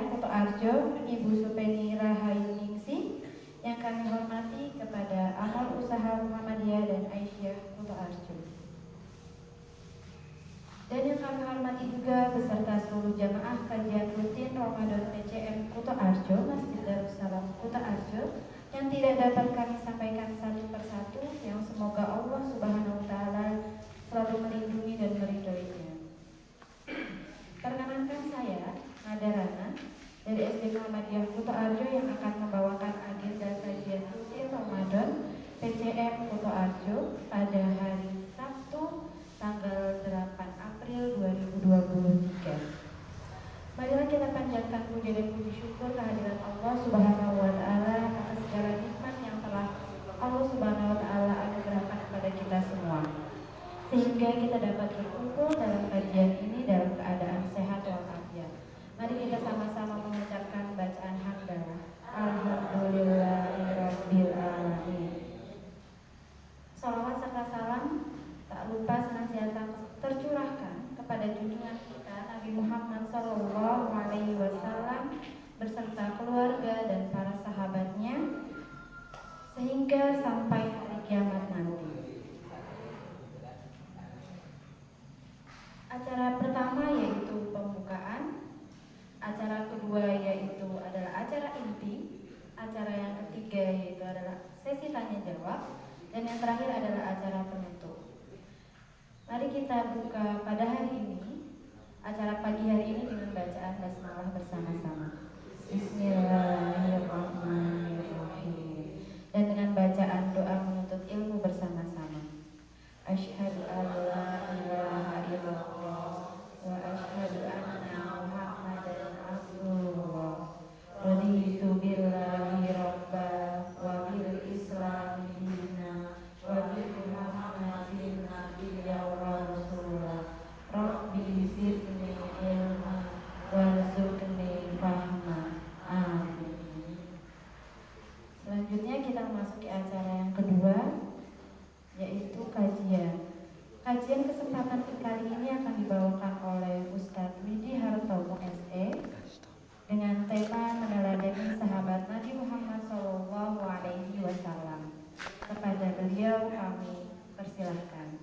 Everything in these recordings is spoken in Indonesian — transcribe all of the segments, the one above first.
PCM Kuto Arjo, Ibu Supeni Rahayuningsi, yang kami hormati kepada Amal Usaha Muhammadiyah dan Aisyah Kuto Arjo. Dan yang kami hormati juga beserta seluruh jamaah kajian rutin Ramadan PCM Kuto Arjo, Masjid Darussalam Kuto Arjo, yang tidak dapat kami sampaikan satu persatu, yang semoga Allah Subhanahu wa Ta'ala selalu melindungi dan meridhoinya. Perkenalkan saya, Nada Rana, dari SD Muhammadiyah Kuto Arjo, yang akan membawakan agenda kajian rutin Ramadan PCM Kuto Arjo pada hari Sabtu tanggal 8 April 2023. Marilah kita panjatkan puji dan puji syukur kehadiran Allah Subhanahu wa Ta'ala atas segala nikmat yang telah Allah Subhanahu wa Ta'ala anugerahkan kepada kita semua, sehingga kita dapat berkumpul dalam kajian ini dalam keadaan sehat walafiat. Mari kita sama-sama mengucapkan bacaan hamdalah. Alhamdulillahirabbil alamin. Salawat serta salam tak lupa senantiasa tercurahkan kepada junjungan kita Nabi Muhammad SAW beserta keluarga dan para sahabatnya sehingga sampai hari kiamat nanti. Acara pertama yaitu pembukaan, acara kedua yaitu adalah acara inti, acara yang ketiga yaitu adalah sesi tanya jawab, dan yang terakhir adalah acara penutup. Mari kita buka pada hari ini, acara pagi hari ini dengan bacaan basmalah bersama-sama. Bismillahirrahmanirrahim. Dan dengan bacaan doa menuntut ilmu bersama-sama. Asyhadu an la ilaha illallah wa asyhadu anna Muhammadan abdullah. Raditu billahi rabba wa bil islami dina wa bi Muhammadin nabiyya wa rasulah. Rabbi zidni ilma warzuqni fahma. Amin. Selanjutnya kita memasuki acara yang kedua, yaitu kajian. Kajian kesempatan kali ini akan dibawakan oleh Ustadz Widi Hartomo SE dengan tema meneladani sahabat Nabi Muhammad SAW. Kepada beliau kami persilahkan.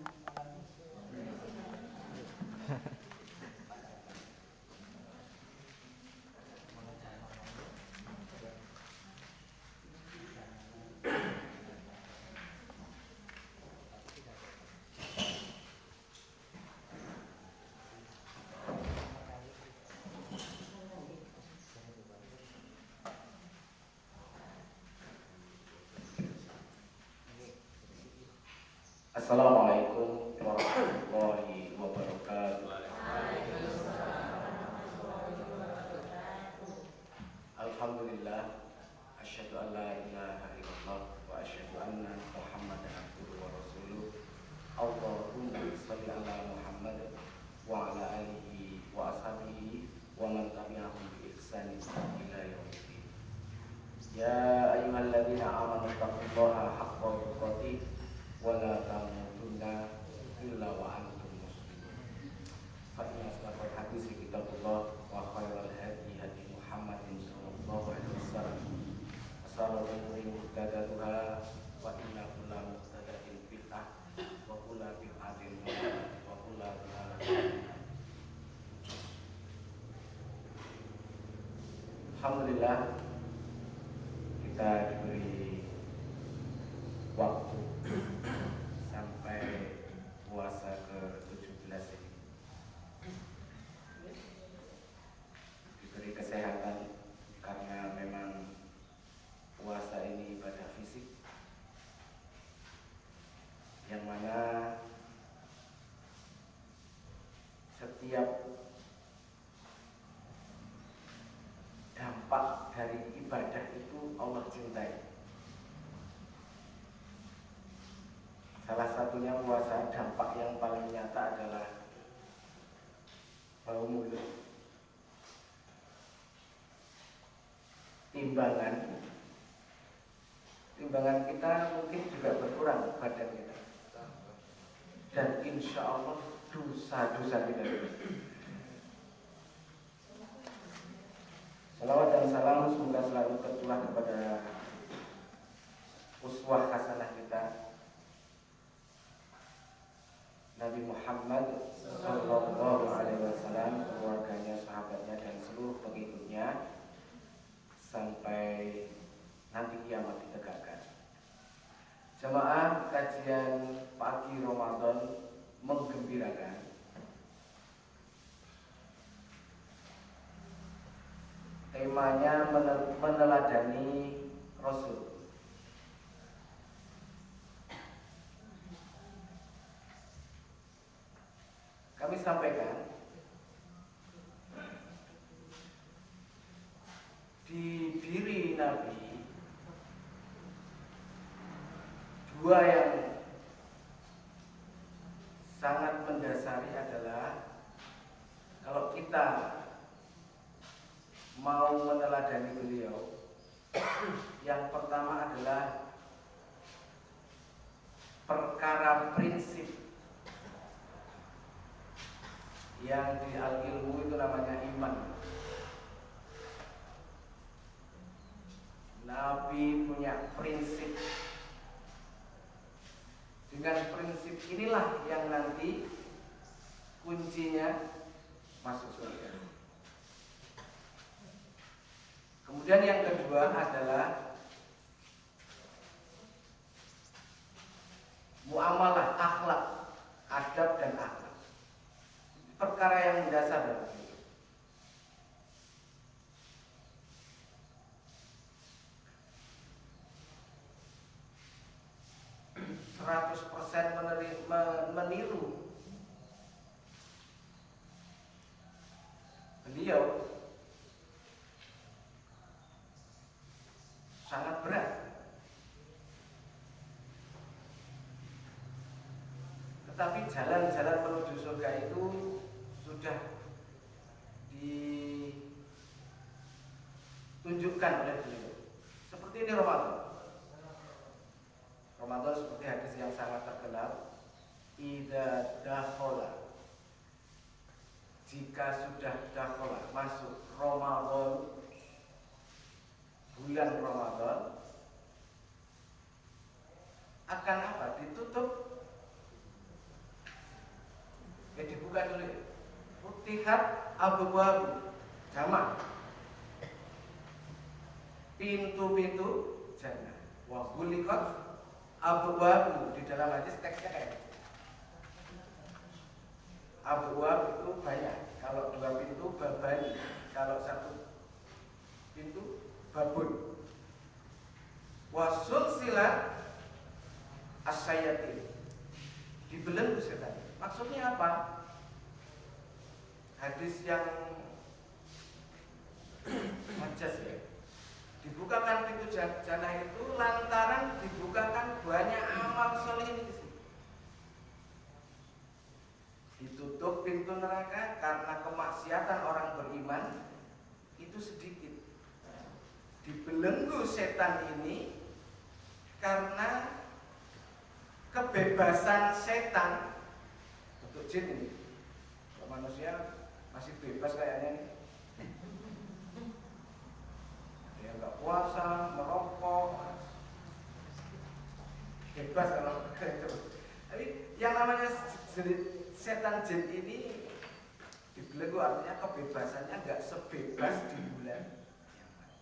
Assalamualaikum warahmatullahi wabarakatuh. Alhamdulillah, asyhadu an la ilaha illallah wa asyhadu anna Muhammadan abduhu wa rasuluh. Allahumma shalli ala Muhammad wa ala alihi wa ashabihi wa man tabi'ahum bi ihsanin ila yaumil. Ya ayyuhalladzina amanu taqullaha haqqa tuqatih wa la tamutunna illa wa antum muslimun. Fa inna asdaqal hadits kitabullah wa khairal hadi hadi Muhammadin sallallahu alaihi wasallam. Asharul umuri muhtadatuha wa inna kulla muhtadatin bid'ah wa kulla bid'atin wa kulla dhalalatin. Alhamdulillah, kita diberi waktu sampai puasa ke-17 ini, diberi kesehatan karena memang puasa ini ibadah fisik yang mana setiap dampak dari ibadah itu Allah cintai. Salah satunya puasa, dampak yang paling nyata adalah bau mulut. Timbangan kita mungkin juga berkurang badan kita, dan insya Allah dosa-dosa kita. dan salam semoga selalu tercurah kepada uswah hasanah kita Nabi Muhammad Sallallahu Alaihi Wasallam, keluarganya, sahabatnya, dan seluruh pengikutnya sampai nanti kiamat ditegakkan. Jemaah, kajian pagi Ramadan menggembirakan. Temanya meneladani Rasul. Kami sampaikan di diri Nabi dua yang sangat mendasari adalah kalau kita mau meneladani beliau, yang pertama adalah perkara prinsip yang di al-ilmu itu namanya iman. Nabi punya prinsip. Dengan prinsip inilah yang nanti kuncinya masuk surga. Kemudian yang kedua adalah muamalah, akhlak, adab dan akhlak. Perkara yang mendasar dalam hidup. Meniru beliau sangat berat. Tetapi jalan-jalan menuju surga itu sudah ditunjukkan oleh beliau. Seperti ini Ramadan. Ramadan seperti hadis yang sangat terkenal, idza dakhala, jika sudah dakhala, masuk Ramadan, bulan Ramadan, akan apa? Ditutup. Ya dibuka dulu. Futihat abwaab, jamak. Pintu-pintu jannah. Wa ghuliqat abwaab, di dalam hadis teksnya kayak gitu. Abwaab itu banyak. Kalau dua pintu babani, kalau satu pintu babun. Wa sulsilat asyayatin, dibelenggu setan. Maksudnya apa? Hadis yang majas ya. Dibukakan pintu jannah itu lantaran dibukakan banyak amal soleh ini di sini. Ditutup pintu neraka karena kemaksiatan orang beriman itu sedikit. Dibelenggu setan ini karena kebebasan setan. Untuk jin ini, kalau manusia masih bebas kayaknya nih. Dia nggak puasa, merokok, bebas kalau itu. Tapi yang namanya setan jin ini dibelenggu, artinya kebebasannya nggak sebebas di bulan yang lain.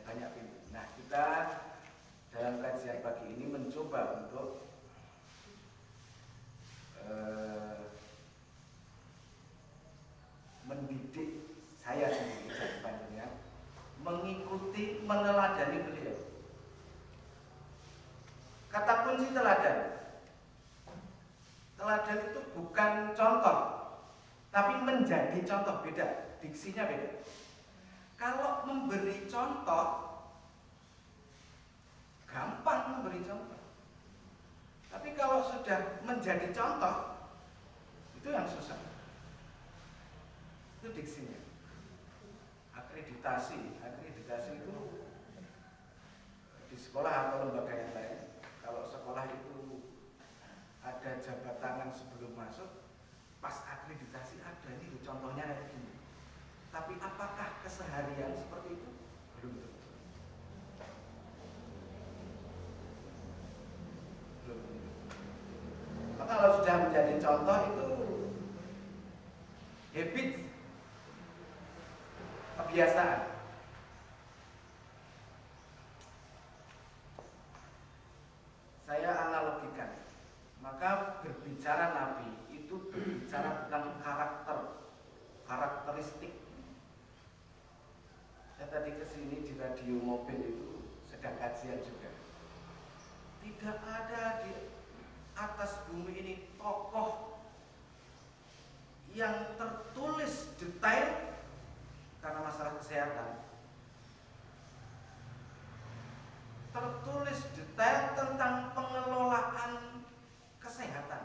Banyak pintu. Nah, kita dalam kajian pagi ini mencoba untuk mendidik saya sendiri dan panjenengan mengikuti, meneladani beliau. Kata kunci teladan. Teladan itu bukan contoh, tapi menjadi contoh, beda, diksinya beda. Kalau memberi contoh, gampang memberi contoh. Tapi kalau sudah menjadi contoh, itu yang susah. Itu diksinya. Akreditasi itu di sekolah atau lembaga yang lain. Kalau sekolah itu ada jabat tangan sebelum masuk, pas akreditasi ada ini contohnya contoh itu habit, kebiasaan. Saya analogikan, maka berbicara Nabi itu berbicara tentang karakteristik. Saya tadi kesini di radio mobil itu sedang kajian juga. Tidak ada di atas bumi ini tokoh yang tertulis detail karena masalah kesehatan, tertulis detail tentang pengelolaan kesehatan.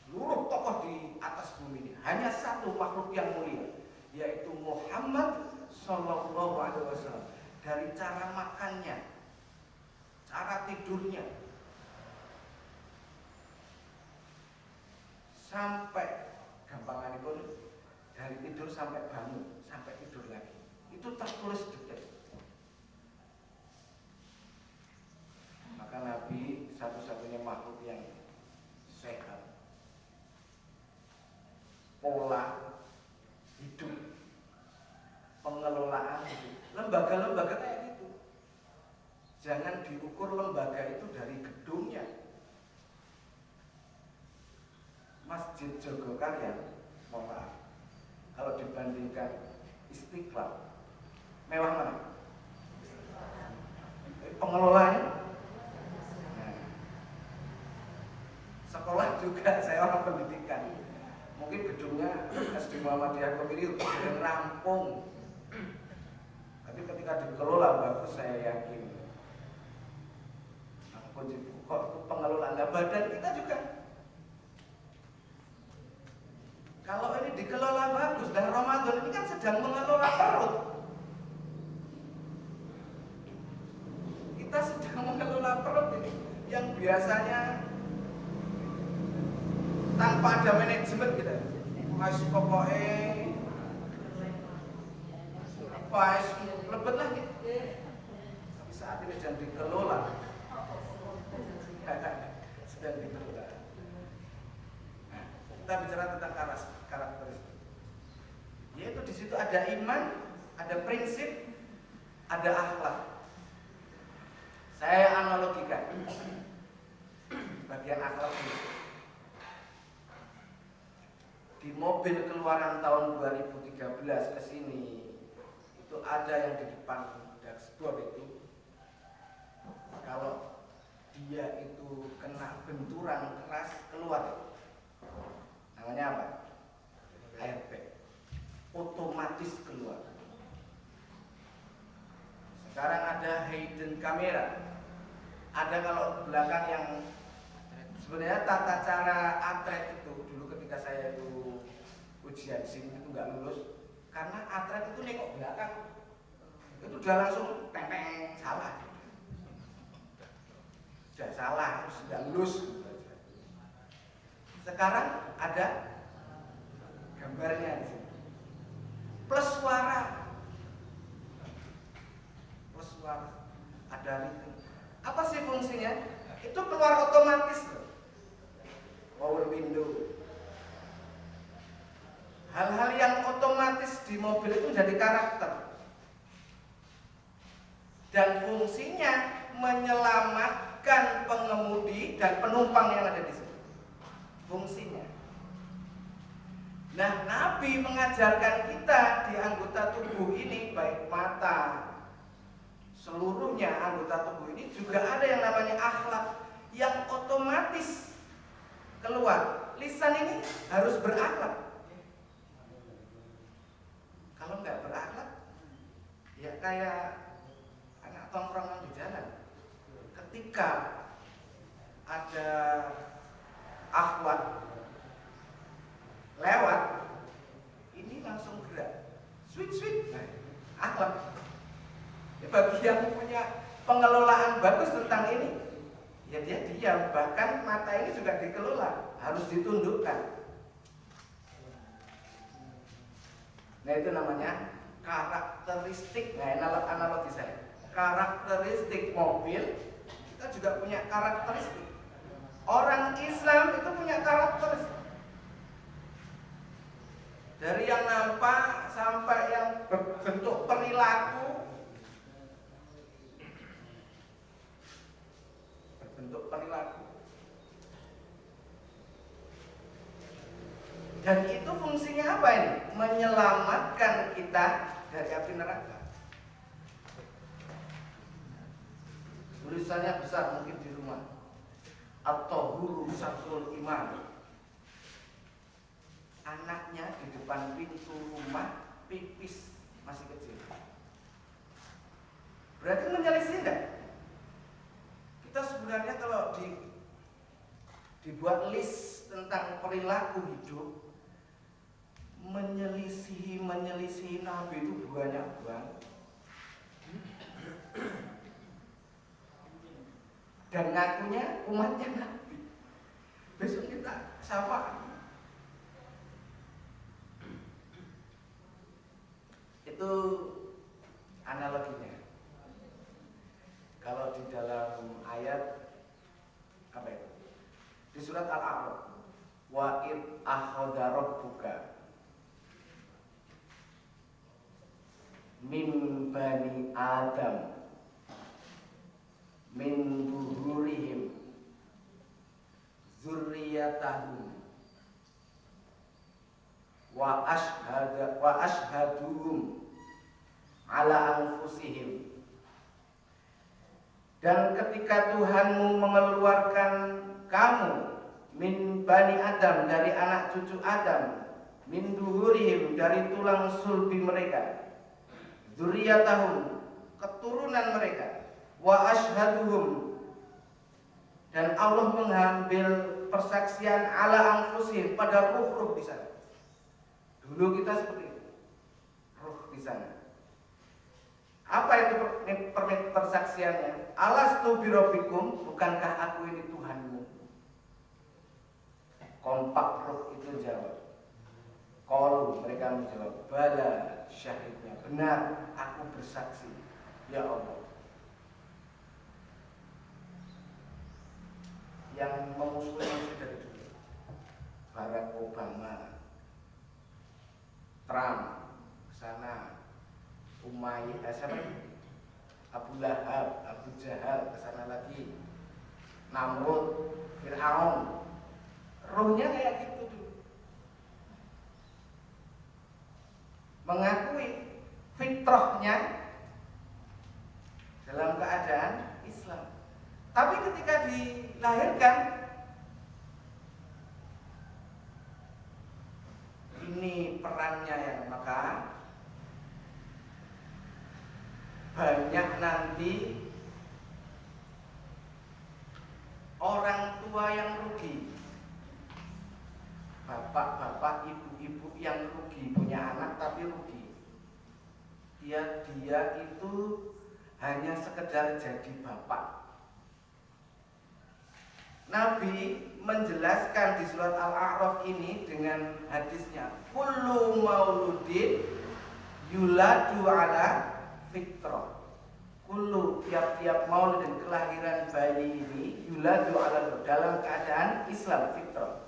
Seluruh tokoh di atas bumi ini hanya satu makhluk yang mulia, yaitu Muhammad Sallallahu Alaihi Wasallam. Dari cara makannya, cara tidurnya, sampai gampangan itu dari tidur sampai bangun, sampai tidur lagi, itu tertulis detail. Maka Nabi satu-satunya makhluk yang sehat, pola hidup, pengelolaan hidup. Lembaga-lembaga kayak gitu, jangan diukur lembaga itu dari gedungnya. Masjid Jogokaryan, mohon maaf, kalau dibandingkan Istiqlal, mewah mana? Pengelolanya. Nah, sekolah juga, saya orang pendidikan. Mungkin gedungnya SD Muhammadiyah Komiri sudah rampung, tapi ketika dikelola bagus, saya yakin. Kunci kok itu pengelolaan. Nah, badan kita juga, kalau ini dikelola bagus, dan Ramadan ini kan sedang mengelola perut. Kita sedang mengelola perut ini, yang biasanya tanpa ada manajemen kita. Mas pokoknya pas lebet lagi. Tapi saat ini sedang dikelola, sedang dikelola. Nah, kita bicara tentang karakteristik. Yaitu di situ ada iman, ada prinsip, ada akhlak. Saya analogikan bagian akhlak ini. Di mobil keluaran tahun 2013 ke sini itu ada yang di depan dashboard itu, kalau dia itu kena benturan keras keluar, namanya apa? Airbag, otomatis keluar. Sekarang ada hidden camera, ada kalau belakang yang sebenarnya tata cara atlet itu dulu ketika saya itu ujian SIM itu nggak lulus karena atlet itu nengok belakang, itu udah langsung peng salah, sudah salah, sudah lulus. Sekarang ada gambarnya di sini, plus suara, ada itu. Apa sih fungsinya? Itu keluar otomatis loh. Power window. Hal-hal yang otomatis di mobil itu jadi karakter. Dan fungsinya menyelamatkan pengemudi dan penumpang yang ada di situ. Fungsinya. Nah, Nabi mengajarkan kita di anggota tubuh ini, baik mata, seluruhnya anggota tubuh ini juga ada yang namanya akhlak yang otomatis keluar. Lisan ini harus berakhlak. Kalau nggak berakhlak, ya kayak anak tongkrongan di jalan. Ketika ada akhwat lewat, ini langsung gerak, sweet, nah, akhlak. Ya, bagi yang punya pengelolaan bagus tentang ini, ya dia diam. Bahkan mata ini juga dikelola, harus ditundukkan. Nah, itu namanya karakteristik. Nah, analogi saya, karakteristik mobil, kita juga punya karakteristik. Orang Islam itu punya karakter. Dari yang nampak sampai yang berbentuk perilaku. Berbentuk perilaku. Dan itu fungsinya apa ini? Menyelamatkan kita dari api neraka. Tulisannya besar mungkin di rumah. At-Tahuru Satrul Iman. Anaknya di depan pintu rumah pipis masih kecil. Berarti menyelisih enggak? Kita sebenarnya kalau dibuat list tentang perilaku hidup, menyelisihi Nabi itu banyak banget. Dan ngakunya umatnya Nabi. Besok kita sapa. Itu analoginya. Kalau di dalam ayat apa itu? Di surat Al-A'raf, wa id akhadha rabbuka min bani Adam min zuhurihim dzurriyyatahum wa ashhaduhum ala anfusihim. Dan ketika Tuhanmu mengeluarkan kamu min bani Adam, dari anak cucu Adam, min duhurihim, dari tulang sulbi mereka, dzurriyyatahum, keturunan mereka, wa ashhaduhum, dan Allah mengambil persaksian ala anfusihim, pada ruh-ruh di sana. Dulu kita seperti itu, ruh di sana. Apa itu persaksiannya? Alastu birabbikum, bukankah aku ini Tuhanmu? Kompak ruh itu jawab. Qalu, mereka menjawab, bala, syahidnya, benar, aku bersaksi, ya Allah. Yang memusuhi dari dulu, Barack Obama, Trump, sana, Abu Lahab, Abu Jahal, kesana lagi, Namrud, Fir'aun, rohnya kayak gitu tuh. Mengakui fitrahnya dalam keadaan Islam. Tapi ketika dilahirkan, ini perannya yang maka banyak nanti orang tua yang rugi, bapak-bapak, ibu-ibu yang rugi, punya anak tapi rugi. Dia itu hanya sekedar jadi bapak. Nabi menjelaskan di surat Al-A'raf ini dengan hadisnya, kullu mauludin yuladu ala fitrah. Kullu, tiap-tiap maulud dan kelahiran bayi ini yuladu ala, dalam keadaan Islam, fitrah.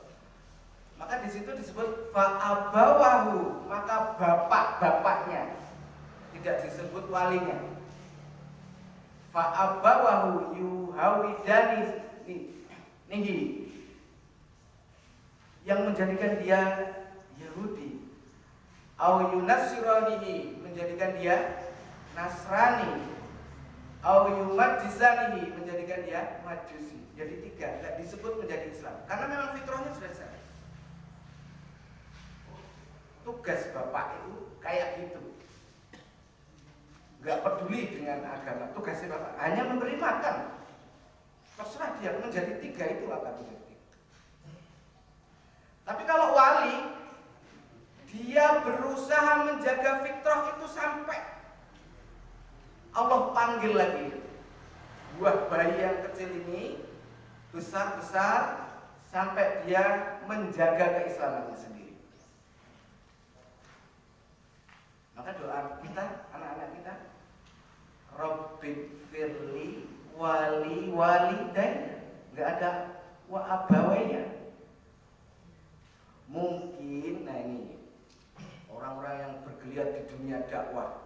Maka di situ disebut fa'abawahu, maka bapak-bapaknya, tidak disebut walinya. Fa'abawahu yuhawidani nihi, yang menjadikan dia Yahudi, au yunassiranihi, menjadikan dia Nasrani, au yumajjisanihi, menjadikan dia Majusi. Jadi tiga, tidak disebut menjadi Islam karena memang fitrahnya sudah sana. Tugas bapak itu kayak gitu, nggak peduli dengan agama. Tugasnya bapak hanya memberi makan. Terserah dia menjadi tiga itu akan menjadi. Tapi kalau wali, dia berusaha menjaga fitrah itu sampai Allah panggil lagi. Buah bayi yang kecil ini besar-besar sampai dia menjaga keislamannya sendiri. Maka doa kita, anak-anak kita, Rabbighfirli wali dan nggak ada wa dunia dakwah,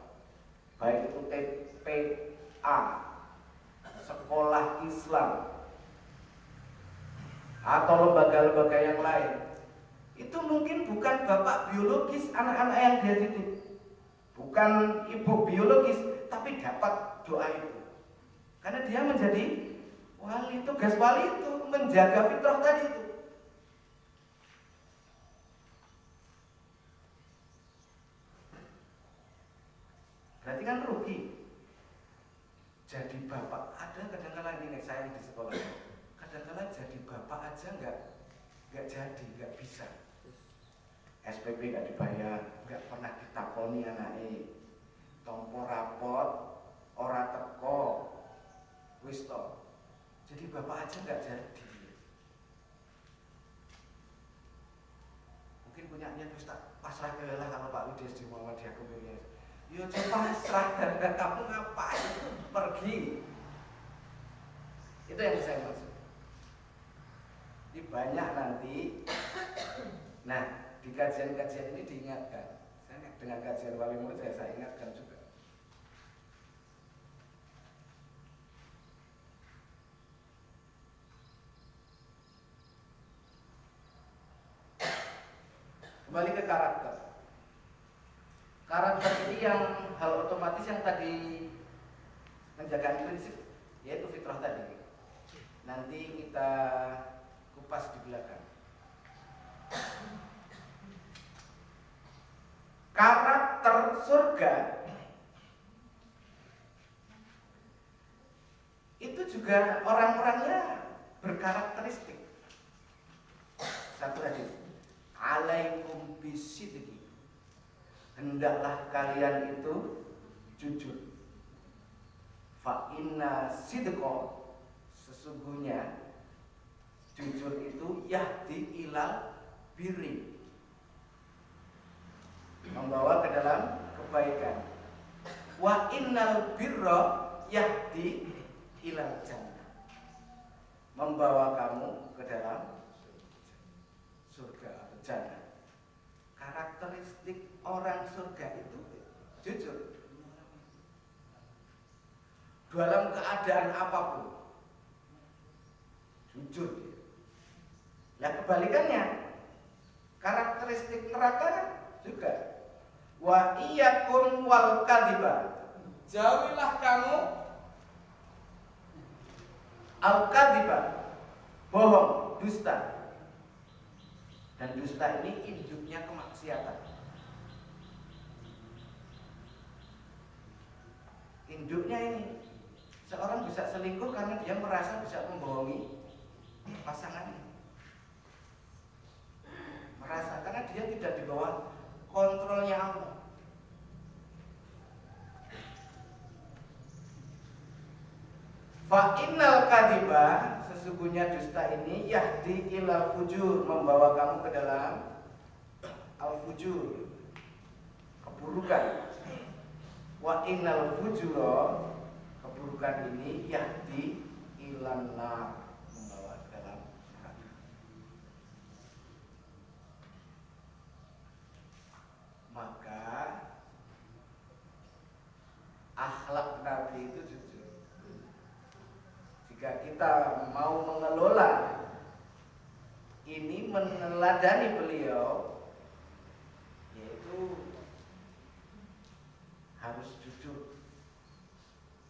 baik itu TPA, sekolah Islam, atau lembaga-lembaga yang lain, itu mungkin bukan bapak biologis anak-anak yang dia didik, bukan ibu biologis, tapi dapat doa itu karena dia menjadi wali. Tugas wali itu menjaga fitrah tadi itu. Berarti kan rugi. Jadi bapak, ada kadang-kadang ini saya di sekolah, kadang-kadang jadi bapak aja nggak jadi, nggak bisa. SPP nggak dibayar, nggak pernah ditakoni anaknya, tompo rapot, ora teko, wis to. Jadi bapak aja nggak jadi. Mungkin punyanya terus tak pasrah kelah kalau Pak Wides di Muhammadiyah kemudian. Yo pasrah, kamu ngapain? Pergi. Itu yang saya maksud. Ini banyak nanti. Nah, di kajian-kajian ini diingatkan. Saya dengan kajian wali murid saya ingatkan juga. Kembali ke karakter. Karakter ini yang hal otomatis yang tadi menjaga prinsip, yaitu fitrah tadi. Nanti kita kupas di belakang. Karakter surga itu juga orang-orangnya berkarakteristik. Satu hadis, alaikum bisidqi, hendaklah kalian itu jujur. Fa inna sidqa, sesungguhnya jujur itu yahdi ilal birri, membawa ke dalam kebaikan. Wa innal birra yahdi ilal jannah, membawa kamu ke dalam surga atau jannah. Karakteristik orang surga itu jujur dalam keadaan apapun, jujur. Nah kebalikannya, karakteristik neraka juga wa iyyakum wal kadhiba, jauhilah kamu al kadhiba, bohong, dusta. Dan dusta ini induknya kemaksiatan. Induknya ini, seorang bisa selingkuh karena dia merasa bisa membohongi pasangannya. Merasa karena dia tidak di bawah kontrolnya Allah. Fa innal kadhiba, sesungguhnya dusta ini yahdi ilal fujur, membawa kamu ke dalam al fujur, keburukan. Wa innal fujura, keburukan ini yahdi ilan nar, membawa ke dalam neraka. Maka akhlak Nabi itu jujur. Jika kita mau mengelola ini, meneladani beliau, yaitu harus jujur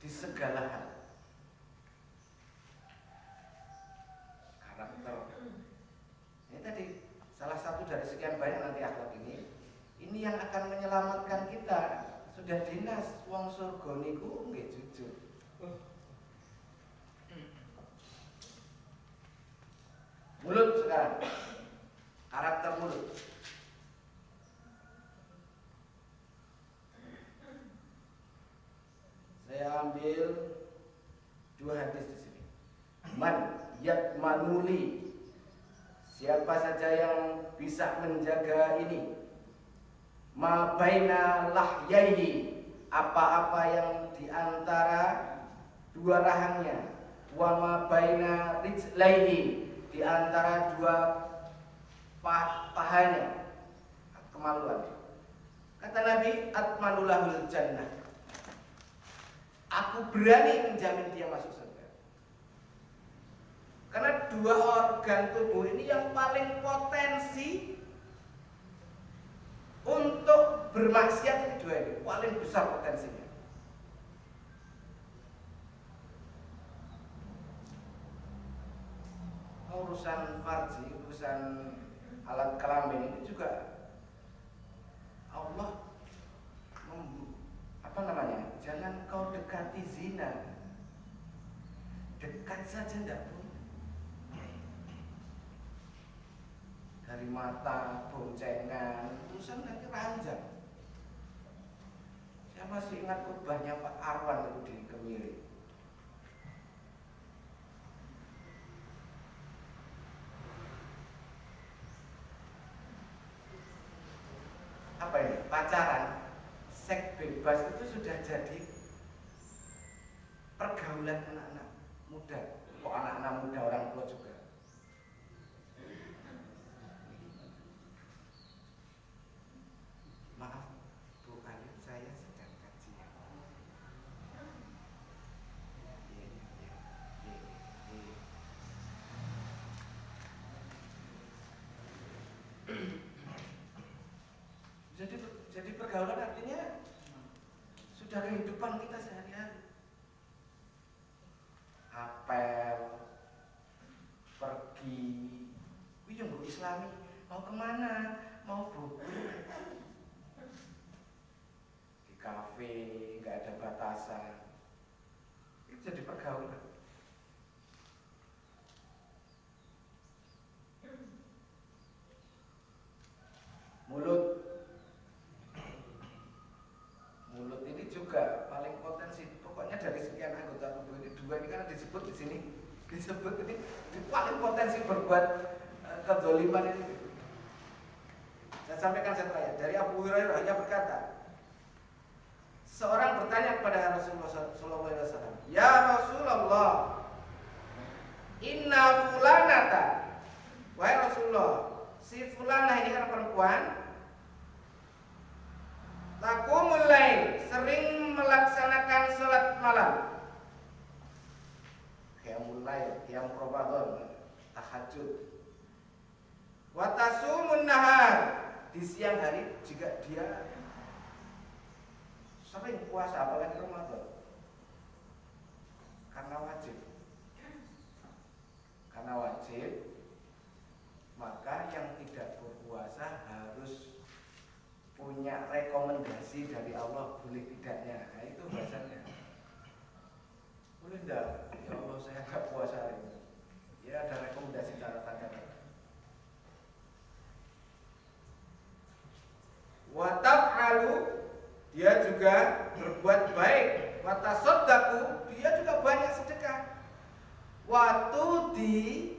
di segala hal. Karakter ini tadi salah satu dari sekian banyak nanti akhlak ini yang akan menyelamatkan kita. Sudah dinas wong surga niku nggih jujur. Mulut sekarang, karakter mulut. Saya ambil dua hadis di sini. Man yakmanuli, siapa saja yang bisa menjaga ini, ma baina lahyaihi, apa-apa yang diantara dua rahangnya, wa ma baina rijlaihi, di antara dua pahanya, kemaluan. Kata Nabi, atmanulahul jannah. Aku berani menjamin dia masuk surga. Karena dua organ tubuh ini yang paling potensi untuk bermaksiat ini dua ini, paling besar potensinya. Urusan farji, urusan alat kelamin ini juga Allah jangan kau dekati zina, dekat saja tidak boleh. Dari mata, boncengan, urusan nanti ranjang. Saya masih ingat khutbahnya Pak Arwan itu di Kemiri. Apa ini? Pacaran, seks bebas itu sudah jadi pergaulan anak-anak muda. Kok anak-anak muda, orang tua juga. Maaf Bu Ayu, saya sedang kajian. Jadi pergaulan artinya sudah kehidupan kita sehari-hari. Apel, pergi, yang Bu Islami, mau kemana? Mau buku di kafe, nggak ada batasan. Itu jadi pergaulan. Mulut ini juga paling potensi. Pokoknya dari sekian anggota tubuh ini, dua ini kan disebut di sini, disebut ini paling potensi berbuat kedzaliman ini. Saya sampaikan satu ayat dari Abu Hurairah yang berkata, seorang bertanya kepada Rasulullah SAW, ya Rasulullah, inna fulanata, wahai Rasulullah, si fulanah ini kan perempuan, taqumul lail, sering melaksanakan sholat malam, qiyamul lail, qiyam Ramadan, tahajud. Wa tasumun nahar, di siang hari juga dia sering puasa, apalagi Ramadan, karena wajib. Karena wajib, maka yang tidak berpuasa harus punya rekomendasi dari Allah, boleh tidaknya. Nah, itu bahasanya. Boleh enggak? Ya Allah, saya enggak puasa hari ini. Ya ada rekomendasi catatan. Wa taf'alu, dia juga berbuat baik. Wa tasaddaqu, dia juga banyak sedekah. Wa tudi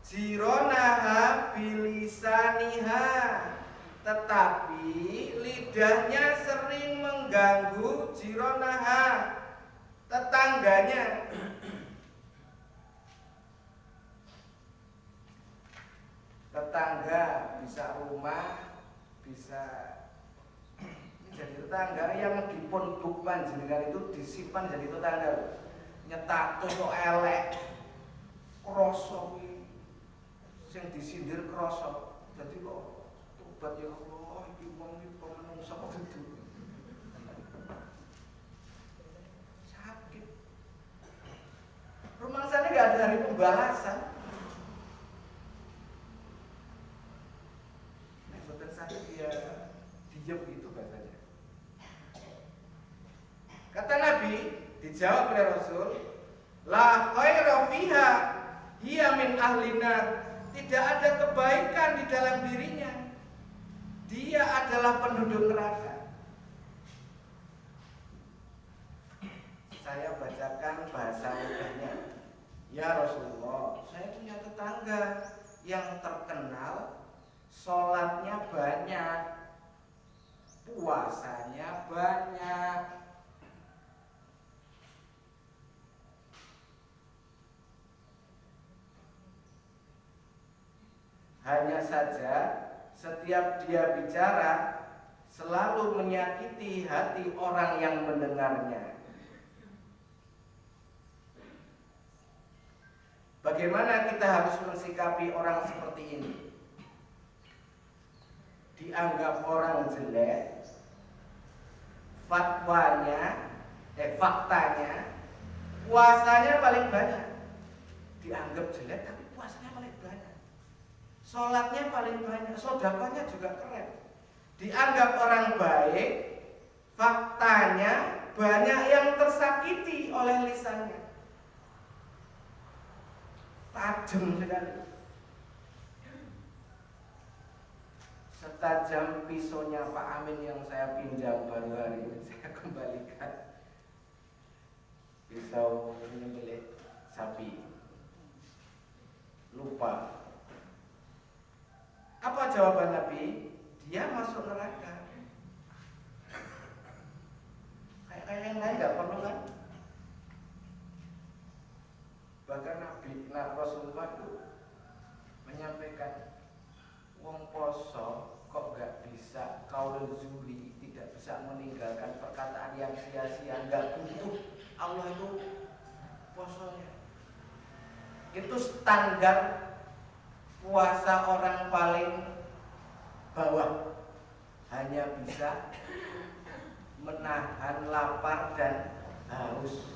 jironaha bilisaniha, tetapi lidahnya sering mengganggu jironaha, tetangganya. Tetangga, bisa rumah, bisa jadi tetangga yang dipun buk panjenengan itu disimpan jadi tetangga. Nyetak tuh elek, krosok, sing disindir krosok. Jadi kok tobat ya Allah, iki wong iki menungsa kok itu. Sakit. Rumah sana nggak ada hari pembalasan. Dia diam gitu bahasanya. Kata Nabi, dijawab oleh Rasul, la khaira fiha hiya min ahlina, tidak ada kebaikan di dalam dirinya, dia adalah penduduk neraka. Saya bacakan bahasa mudahnya. Ya Rasulullah, saya punya tetangga yang terkenal sholatnya banyak, puasanya banyak. Hanya saja setiap dia bicara, selalu menyakiti hati orang yang mendengarnya. Bagaimana kita harus mensikapi orang seperti ini? Dianggap orang jelek, faktanya puasanya paling banyak. Dianggap jelek tapi puasanya paling banyak. Sholatnya paling banyak, sedekahnya juga keren. Dianggap orang baik, faktanya banyak yang tersakiti oleh lisannya. Tajam sekali. Setajam pisaunya Pak Amin yang saya pinjam baru hari ini saya kembalikan. Pisau menyembelih sapi. Lupa. Apa jawaban Nabi? Dia masuk neraka. Kayak yang lain nggak perlu kan? Bahkan Rasulullah itu menyampaikan, wong poso kok nggak bisa kaulul zuri, tidak bisa meninggalkan perkataan yang sia-sia, nggak butuh Allah itu posonya. Itu standar puasa orang paling bawah, hanya bisa menahan lapar dan haus,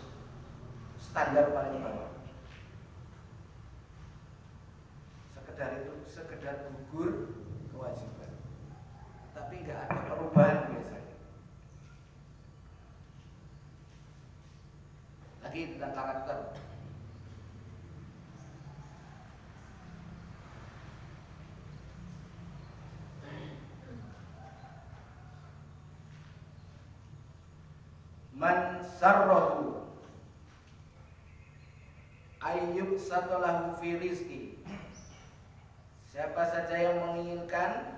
standar paling bawah. Sekedar gugur kewajiban, tapi nggak ada perubahan biasanya. Lagi tentang karakter. Man sarrahu ayyub satolahu fi rizki. Siapa saja yang menginginkan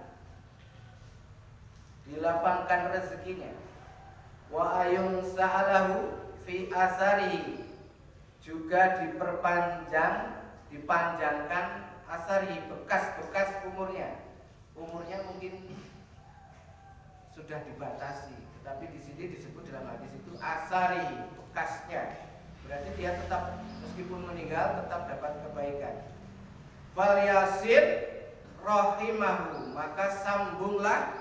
dilapangkan rezekinya, wa ayung sa'alahu fi asarihi, juga dipanjangkan asarihi, bekas-bekas umurnya. Umurnya mungkin sudah dibatasi, tetapi di sini disebut dalam hadis itu asarihi, bekasnya. Berarti dia tetap, meskipun meninggal, tetap dapat kebaikan. Fal yasir rahimahu, maka sambunglah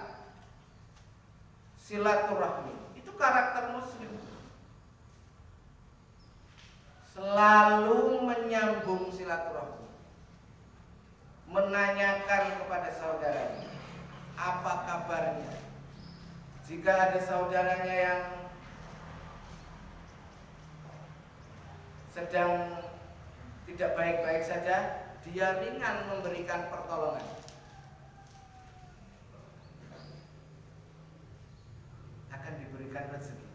silaturahmi. Itu karakter muslim, selalu menyambung silaturahmi, menanyakan kepada saudaranya apa kabarnya. Jika ada saudaranya yang sedang tidak baik-baik saja, dia ringan memberikan pertolongan. Akan diberikan rezeki.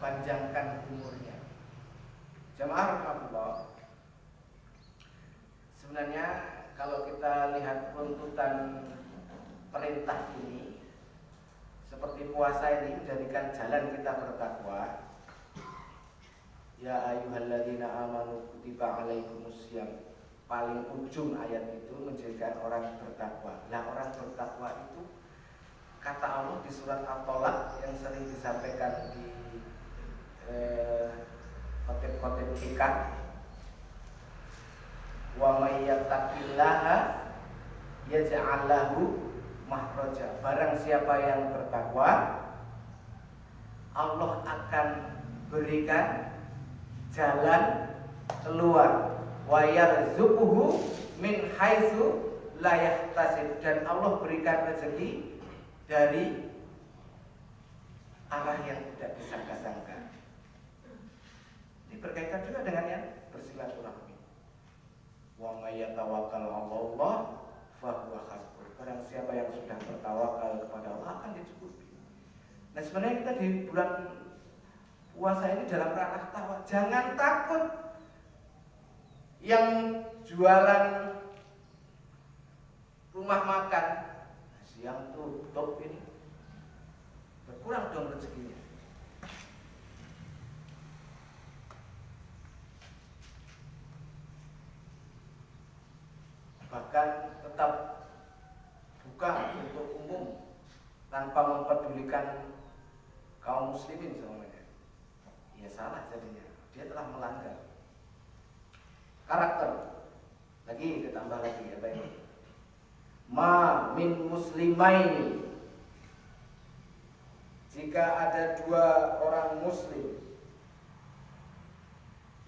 Panjangkan umurnya. Jamaah rahmatullah. Sebenarnya kalau kita lihat runtutan perintah ini, seperti puasa ini menjadikan jalan kita bertakwa. Ya ayyuhalladzina amanu kutiba alaikumussyam. Paling ujung ayat itu menjadikan orang bertakwa. Nah, orang bertakwa itu kata Allah di surat At-Tolak yang sering disampaikan di khotib-khotib fikih, wa may yattaqillaha yaj'al lahu makhraja. Barang siapa yang bertakwa, Allah akan berikan jalan keluar, wa yarzuquhu min haitsu la yahtasib, dan Allah berikan rezeki dari arah yang tidak disangka-sangka. Ini berkaitan juga dengan yang bersilaturahmi. Wa may yatawakkal 'ala Allah fa huwa hasbuh. Barang siapa yang sudah bertawakal kepada Allah akan dicukupi. Nah, sebenarnya kita di bulan puasa ini dalam ranah tawa. Jangan takut yang jualan rumah makan siang tutup ini, berkurang dong rezekinya. Bahkan tetap terbuka untuk umum tanpa mempedulikan kaum muslimin semuanya, ya salah jadinya. Dia telah melanggar. Karakter lagi ditambah lagi apa ini? Ma min muslimaini, jika ada dua orang muslim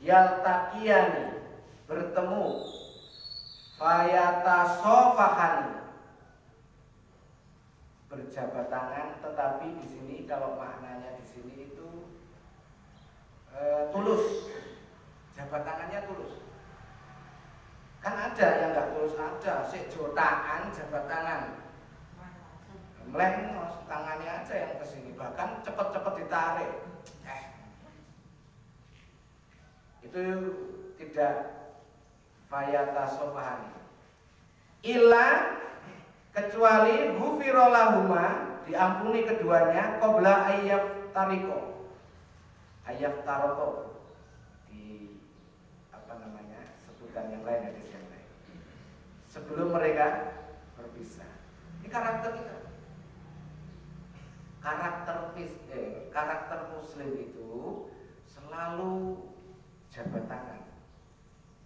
yaltaqiyani, bertemu, fayatasofahani, berjabat tangan, tetapi di sini kalau maknanya di sini itu tulus, jabat tangannya tulus. Kan ada yang nggak tulus, ada sik jotaan jabat tangan, meleng tangannya aja yang kesini, bahkan cepet-cepet ditarik. Itu tidak fayatasofahani. Illa, kecuali hufirolahuma, diampuni keduanya, qabla ayyaf tariko, ayyaf taroko, di apa namanya sebutan yang lain, hadis yang lain, sebelum mereka berpisah. Ini karakter kita. Karakter muslim itu selalu jabat tangan.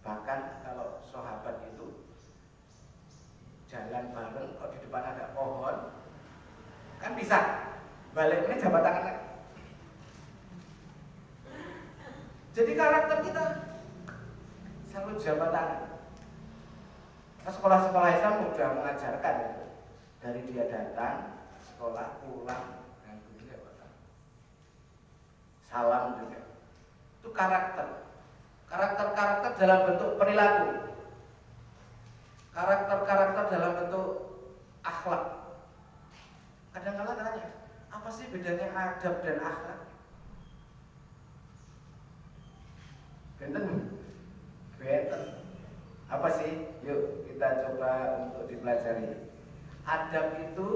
Bahkan kalau sahabat itu jalan bareng, kok di depan ada pohon, kan bisa baliknya jabat tangan lagi. Jadi karakter kita selalu jabat tangan. Nah, sekolah-sekolah Islam sudah mengajarkan itu. Dari dia datang sekolah, pulang, dan juga salam juga. Itu karakter. Karakter-karakter dalam bentuk perilaku, karakter-karakter dalam bentuk akhlak. Kadang-kadang tanya, apa sih bedanya adab dan akhlak? Benten. Apa sih? Yuk kita coba untuk dipelajari. Adab itu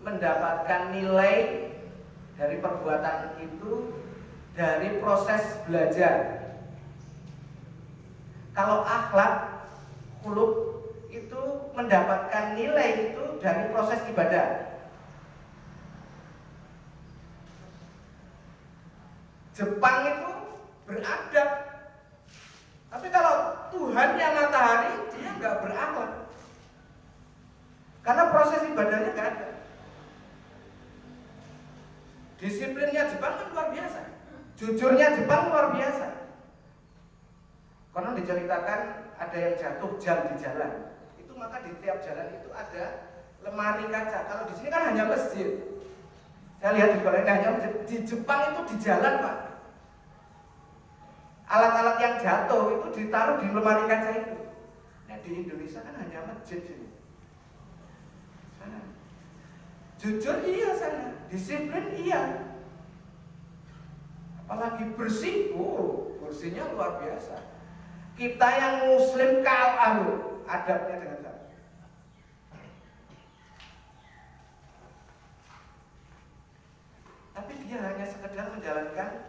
mendapatkan nilai dari perbuatan itu dari proses belajar. Kalau akhlak, khuluq itu mendapatkan nilai itu dari proses ibadah. Jepang itu beradab, tapi kalau Tuhan yang matahari dia nggak berakhlak, karena proses ibadahnya nggak ada. Disiplinnya Jepang kan luar biasa, jujurnya Jepang luar biasa. Karena diceritakan ada yang jatuh jam di jalan, itu maka di tiap jalan itu ada lemari kaca. Kalau di sini kan hanya masjid. Saya lihat di sekolah ini hanya masjid. Di Jepang itu di jalan, Pak. Alat-alat yang jatuh itu ditaruh di lemari kaca itu. Nah di Indonesia kan hanya masjid sini. Sana. Jujur iya sana, disiplin iya. Apalagi bersih, bersihnya luar biasa. Kita yang muslim kalah adabnya dengan sana. Tapi dia hanya sekedar menjalankan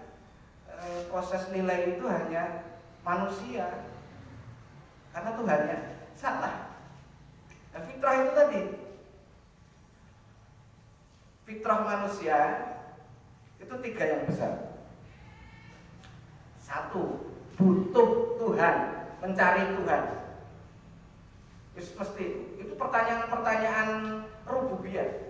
proses nilai itu hanya manusia, karena Tuhannya salah. Nah, fitrah itu tadi, fitrah manusia itu 3 yang besar. 1, butuh Tuhan, mencari Tuhan. Mesti itu pertanyaan-pertanyaan rububiyah.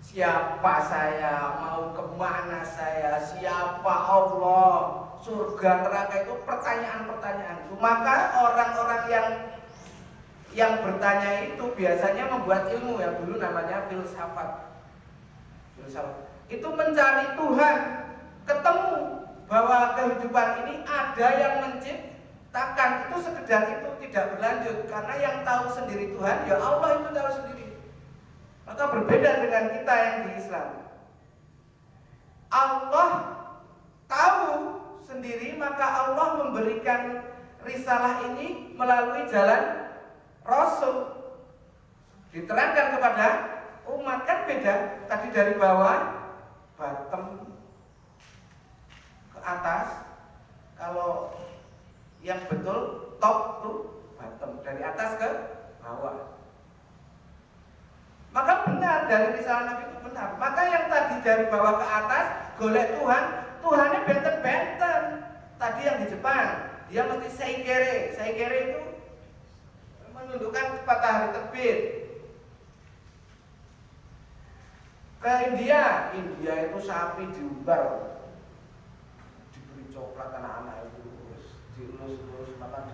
Siapa saya, mau kemana saya, siapa Allah, surga, neraka, itu pertanyaan-pertanyaan itu. Maka orang-orang yang bertanya itu biasanya membuat ilmu yang dulu namanya filsafat. Itu mencari Tuhan, ketemu bahwa kehidupan ini ada yang menciptakan. Itu sekedar itu tidak berlanjut, karena yang tahu sendiri Tuhan ya Allah, itu tahu sendiri. Maka berbeda dengan kita yang di Islam. Allah tahu sendiri, maka Allah memberikan risalah ini melalui jalan Rasul. Diterangkan kepada umat, kan beda. Tadi dari bawah, bottom ke atas. Kalau yang betul top tuh bottom, dari atas ke bawah. benar, dari risalah Nabi itu benar. Maka yang tadi dari bawah ke atas golek Tuhan, Tuhannya benten-benten. Tadi yang di Jepang, dia mesti seikere. Seikere itu menunjukkan matahari terbit. Ke India itu sapi diumbar, diberi coklat anak-anak itu, terus dielus-elus, maka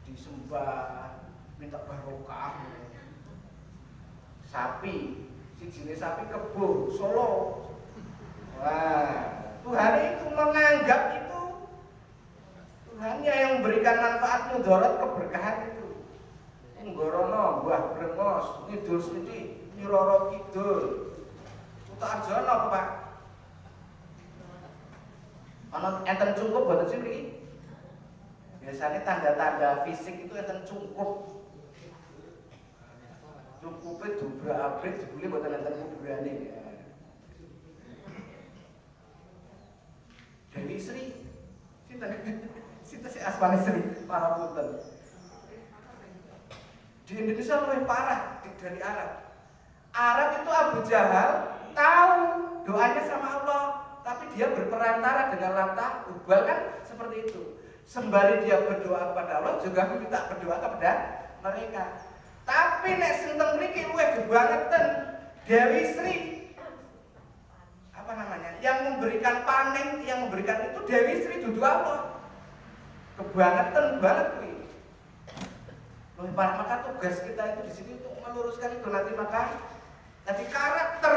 disembah, minta barokah. Sapi, si jenis sapi kebo, Solo. Wah, Tuhan itu menganggap itu Tuhannya yang memberikan manfaat mudarat keberkahan itu. Nggorono, buah brengos, ngidul sithik, nyiroro kidul. Kuta Arjana apa, Pak? Ana enten cungkup boten sih mriki? Biasanya tanda-tanda fisik itu enten cungkup. Cungkupe dobrak-abrik jebule boten enten kuburane. Dewi Sri. Sinten sing asmane Sri? Parapunten. Di Indonesia lebih parah dari Arab. Arab itu Abu Jahal tahu doanya sama Allah, tapi dia berperantara dengan Lata, Ubal kan seperti itu. Sembari dia berdoa kepada Allah, juga minta berdoa kepada mereka. Tapi nek sinten mriki luwih gebangetan Dewi Sri. Apa namanya? Yang memberikan panen, yang memberikan itu Dewi Sri dudu Allah. Kebangetan banget kuwi. Loh, maka tugas kita itu di sini untuk meluruskan itu nanti maka tadi karakter.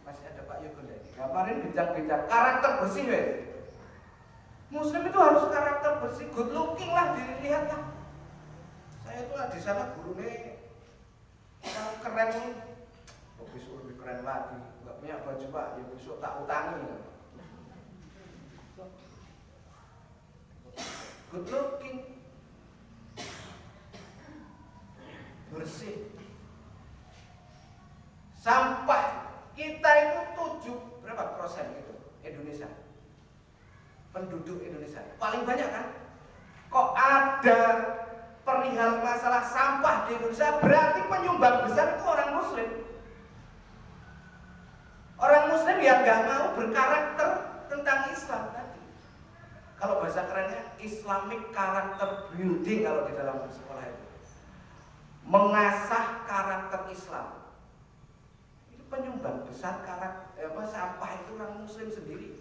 Masih ada Pak Yogo tadi. Kemarin bincang-bincang karakter bersih wes. Muslim itu harus karakter bersih, good looking lah, dilihat lah. Saya itu lah di sana gurunya yang keren nih. Kok besok lebih keren lagi. Enggak punya baju Pak, ya besok tak utangi. Good looking, bersih. Sampah kita itu 7 berapa persen itu Indonesia, penduduk Indonesia paling banyak kan. Kok ada perihal masalah sampah di Indonesia, berarti penyumbang besar itu orang Muslim. Orang Muslim yang nggak mau berkarakter tentang Islam tadi. Kalau bahasa kerennya Islamic character building kalau di dalam sekolah itu. Mengasah karakter Islam. Itu penyumbang besar sampah itu orang Muslim sendiri.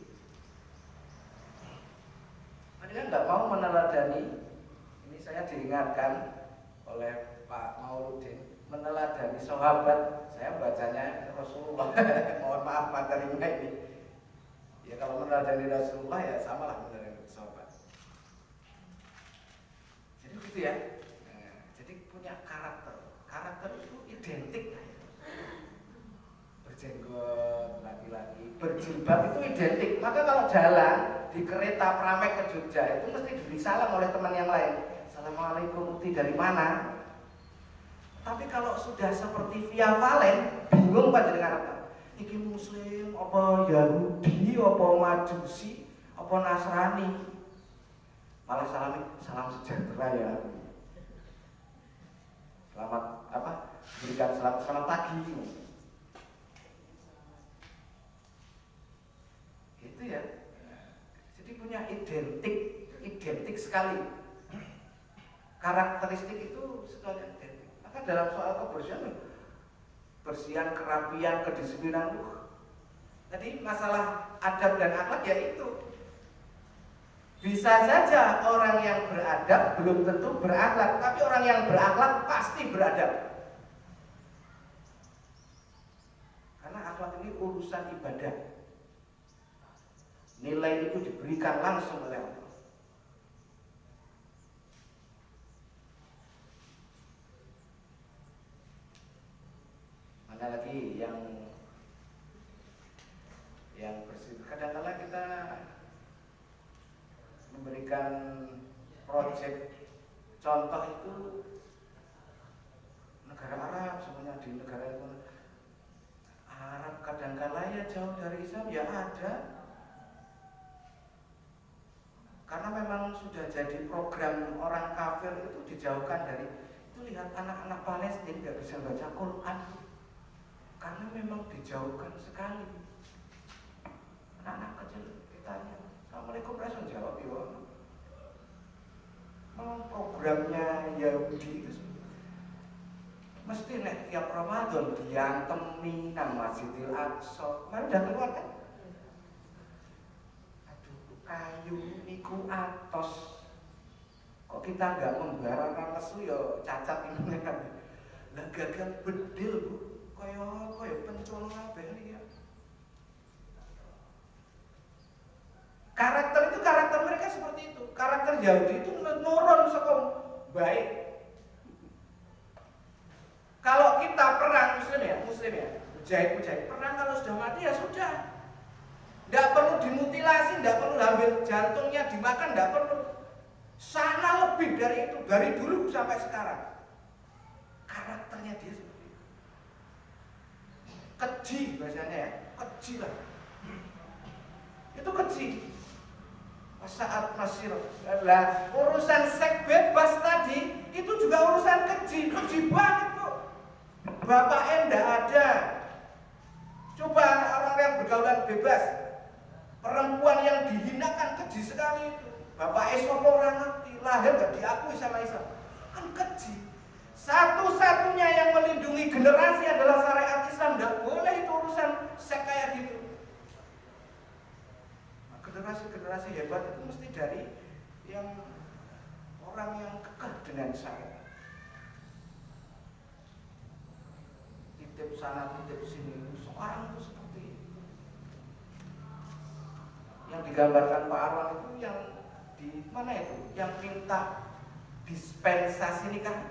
Mereka nggak mau meneladani. Ini saya diingatkan oleh Pak Mauludin, meneladani sahabat. Saya bacanya Rasulullah. Mohon maaf materinya ini. Ya kalau meneladani Rasulullah ya samalah meneladani sahabat. Jadi begitu ya. Nah, jadi punya karakter. Karakter itu identik. Berjenggot laki-laki, berjilbab itu identik. Maka kalau jalan di kereta Pramek ke Jogja itu mesti diberi salam oleh teman yang lain. Assalamualaikum, Uti dari mana? Tapi kalau sudah seperti Via Valen, bingung Pak dengan apa? Iki Muslim, apa Yahudi, apa Majusi, apa Nasrani? Malah salam sejahtera ya. Selamat berikan selamat pagi. Gitu ya. Jadi punya identik sekali. Karakteristik itu sekalian identik. Maka dalam soal kebersihan, kerapian, kedisiplinan, tadi masalah adab dan akhlak ya itu. Bisa saja orang yang beradab belum tentu berakhlak, tapi orang yang berakhlak pasti beradab. Karena akhlak ini urusan ibadah. Nilai itu diberikan langsung oleh Allah. Mana lagi yang bersih? Kadang-kadang kita memberikan proyek contoh itu negara Arab, semuanya di negara itu Arab kadang-kadang ya jauh dari Islam ya ada, karena memang sudah jadi program orang kafir itu dijauhkan dari Itu lihat anak-anak Palestina nggak bisa baca Quran karena memang dijauhkan sekali. Anak-anak kecil ditanya, Assalamualaikum, langsung jawab ya. Programnya Yahudi itu mesti nek tiap Ramadan diantemi nang Masjidil Aqsa. Mari udah keluar kan? Aduh, kayu niku atos. Kok kita nggak membara lesu ya cacat ini kan? Lah gagal bedil Bu, kaya penculung kabeh iki ya. Karakter itu karakter mereka seperti itu. Karakter Yahudi itu nurun saka baik. Kalau kita perang muslim ya, mujahid perang kalau sudah mati ya sudah. Tidak perlu dimutilasi, tidak perlu ambil jantungnya dimakan, tidak perlu. Sana lebih dari itu, dari dulu sampai sekarang. Karakternya dia seperti itu. Keji bahasanya ya, keji lah. Itu keji. Saat masih lah urusan seks bebas tadi itu juga urusan keji banget Bu. Bapak enggak ada. Coba orang yang bergaulan bebas, perempuan yang dihinakan keji sekali itu. Bapak sopo orang ngerti, lahir gak diakui sama Islam. Kan keji. Satu-satunya yang melindungi generasi adalah syariat Islam. Tidak boleh itu urusan seks kayak gitu. Generasi-generasi hebat itu mesti dari yang orang yang kekeh dengan saya. Titip sana, titip sini. Sekarang itu seperti itu. Yang digambarkan Pak Arwan itu yang di mana itu? Yang minta dispensasi nikah.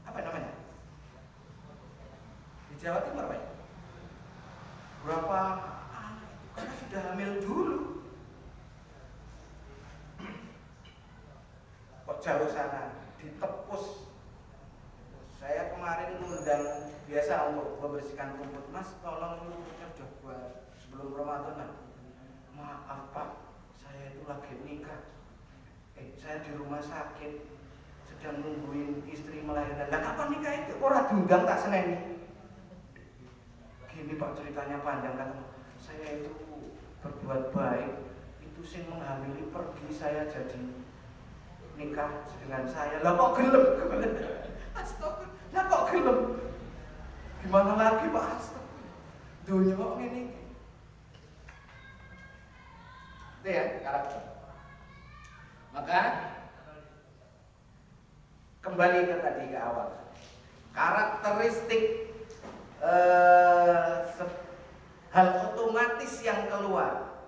Apa namanya? Di Jawa Timur Pak. Berapa anak itu karena sudah hamil dulu. Kok jauh sana ditepus. Saya kemarin ngundang biasa untuk membersihkan rumput. Mas, tolong rumputnya udah buat sebelum Ramadan lah. Maaf Pak, saya itu lagi nikah. Saya di rumah sakit sedang nungguin istri melahirkan. Lah kapan nikah itu? Orang diundang tak seneni. Gini Pak, ceritanya panjang kan. Saya itu berbuat baik, itu sing menghamili pergi, saya jadi nikah dengan saya. Lah kok gelem? Astaga, lah kok gelem? Gimana lagi Pak? Astaga, dunia kok ini. Itu ya karakter. Maka kembali ke tadi ke awal. Karakteristik hal otomatis yang keluar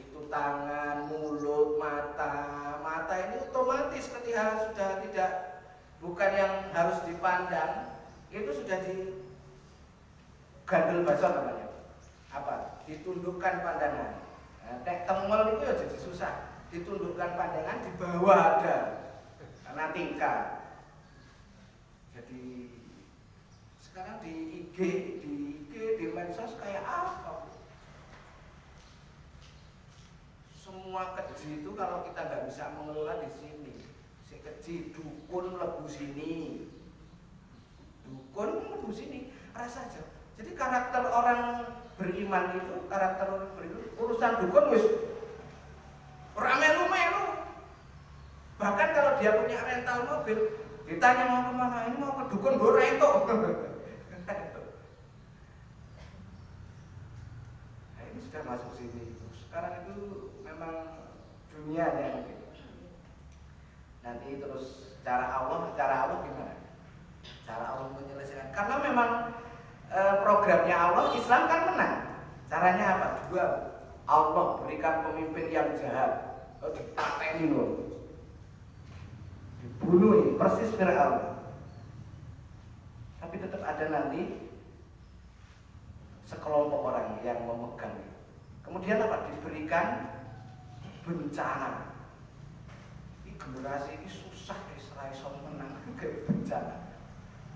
itu tangan, mulut, mata ini otomatis ketika sudah tidak bukan yang harus dipandang itu sudah di gandel basah namanya apa? Ditundukkan pandangan. Tek temel itu ya jadi susah. Ditundukkan pandangan di bawah ada karena tingkat. Jadi sekarang di IG, di medsos kayak apa? Semua keji itu kalau kita nggak bisa mengelola di sini, si keji dukun lebu sini, dukun lebu sini, rasa aja. Jadi karakter orang beriman itu, karakter orang beriman, urusan dukun wis melu-melu. Bahkan kalau dia punya rental mobil, ditanya mau kemana, ini mau ke dukun Bora itu. Nah, ini sudah masuk sini. Sekarang itu memang dunianya gitu. Nanti terus cara Allah gimana? Cara Allah menyelesaikan. Karena memang programnya Allah, Islam kan menang. Caranya apa? Dua. Allah berikan pemimpin yang jahat. Dipateni loh. Dibunuh persis Fir'aun. Tapi tetap ada nanti sekelompok orang yang memegang. Kemudian apa? Diberikan bencana. Ini generasi ini susah Israel menang ke bencana.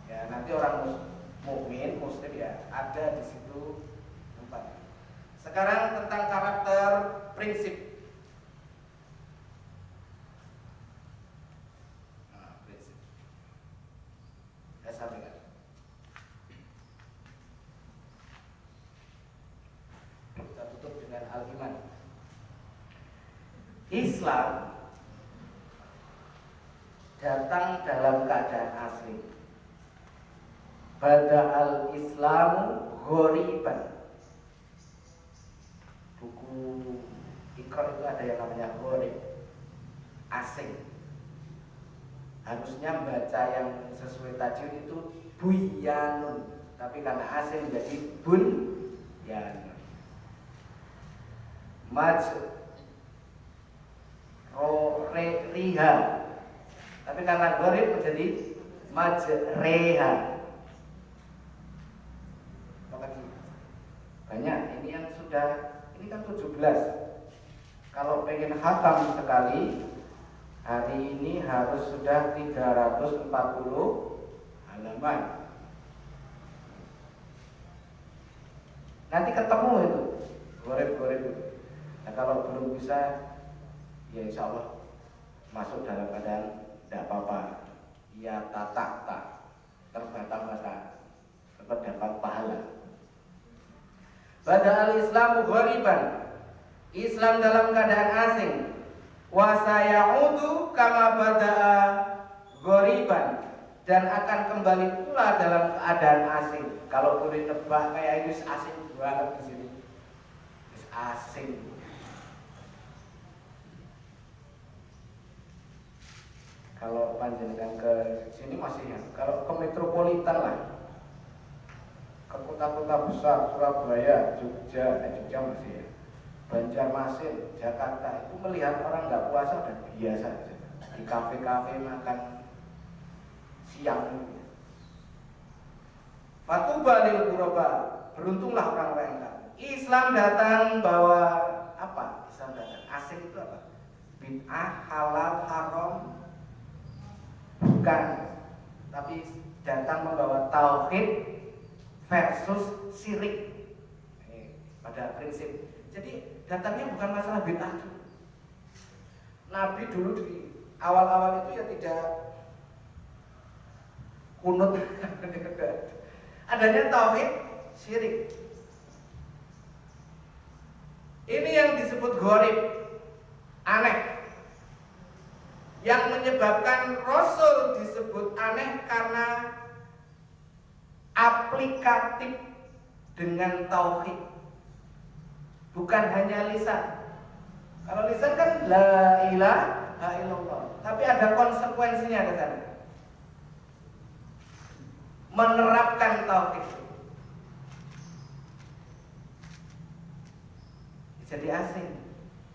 Ya nanti orang mukmin muslim ya ada di situ tempatnya. Sekarang tentang karakter prinsip. Islam datang dalam keadaan asli. Bada'al Islamu ghoriban. Buku Iqra itu ada yang namanya gharib, asing. Harusnya baca yang sesuai tajwid itu buyanun, tapi karena asing menjadi bunyanun. Riha, tapi karena gharib menjadi majreha. Banyak ini yang sudah, ini kan 17. Kalau pengen khatam sekali, hari ini harus sudah 340 halaman. Nanti ketemu itu gharib-gharib itu. Nah kalau belum bisa, ya insya Allah masuk dalam keadaan tidak apa-apa. Ya tak terbata-bata, dapat pahala. Bada'al Islamu ghoriban, Islam dalam keadaan asing. Wa sayaudu kama bada'a ghoriban, dan akan kembali pula dalam keadaan asing. Kalau boleh nebak kayak ini asing banget di sini. Asing. Kalau panjenengan ke sini masih ya. Kalau ke metropolitan lah, ke kota-kota besar, Surabaya, Jogja masih ya. Banjarmasin, Jakarta itu melihat orang nggak puasa udah biasa aja. Di kafe-kafe makan siang. Fatuba lil ghuraba, beruntunglah orang-orang yang kafir. Islam datang bawa apa? Islam datang asing itu apa? Bid'ah, halal, haram, bukan, tapi datang membawa tauhid versus syirik pada prinsip. Jadi datangnya bukan masalah bid'ah. Nabi dulu di awal-awal itu ya tidak kunut. Adanya tauhid syirik. Ini yang disebut gharib, aneh. Yang menyebabkan Rasul disebut aneh karena aplikatif dengan tauhid, bukan hanya lisan. Kalau lisan kan la ilaha illallah, tapi ada konsekuensinya ke sana. Menerapkan tauhid. Jadi asing.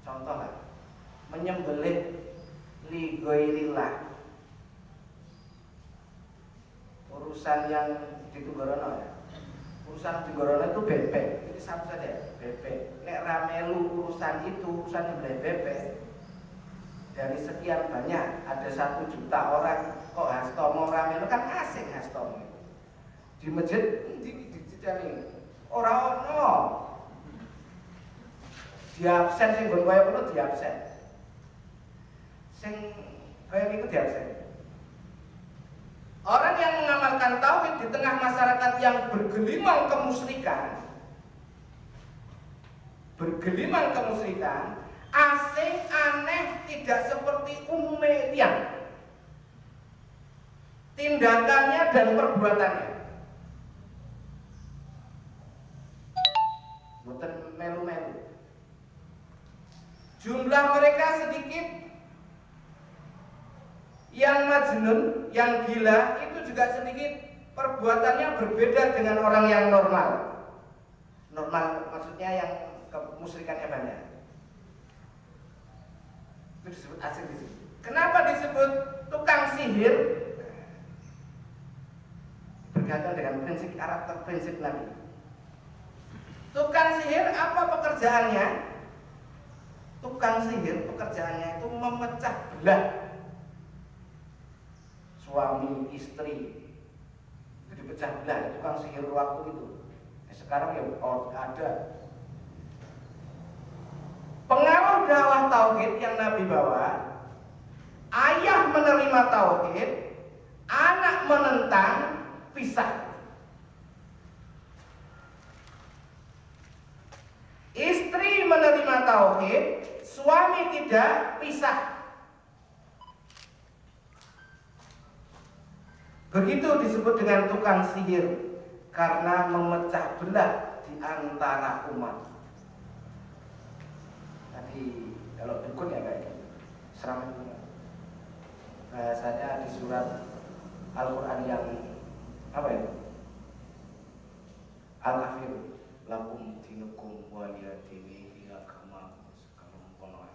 Contoh lah, menyembelih li ghairillah. Urusan yang di Tunggorono ya. Urusan Tunggorono itu bebek. Ini satu saja, bebek. Nek ramelu urusan itu, urusan nyembelih bebek. Dari sekian banyak, ada 1 juta orang kok hastomo ramelu, kan asing hastomo. Di masjid di ora ono. Di absen sing nggon kaya ngono di absen. Sing kaya niku di absen. Orang yang mengamalkan tauhid di tengah masyarakat yang bergelimang kemusyrikan, asing, aneh, tidak seperti umumnya tiang. Tindakannya dan perbuatannya. Boten melu-melu. Jumlah mereka sedikit. Yang majnun, yang gila itu juga sedikit. Perbuatannya berbeda dengan orang yang normal. Normal maksudnya yang kemusyrikannya banyak. Itu disebut asing di sini. Kenapa disebut tukang sihir? Berkaitan dengan prinsip karakter prinsip Nabi. Tukang sihir apa pekerjaannya? Tukang sihir pekerjaannya itu memecah belah suami istri. Itu dipecah belah, tukang sihir waktu itu. Sekarang ya ada. Pengaruh dakwah tauhid yang Nabi bawa, ayah menerima tauhid, anak menentang, pisah. Istri menerima tauhid, suami tidak pisah. Begitu disebut dengan tukang sihir karena memecah belah di antara umat. Tadi kalau dukun ya kayak gitu, seram itu. Bahasanya di surat Al-Quran yang apa itu? Al-Kafir, lakum dinukum waliyadini ila kama konoan.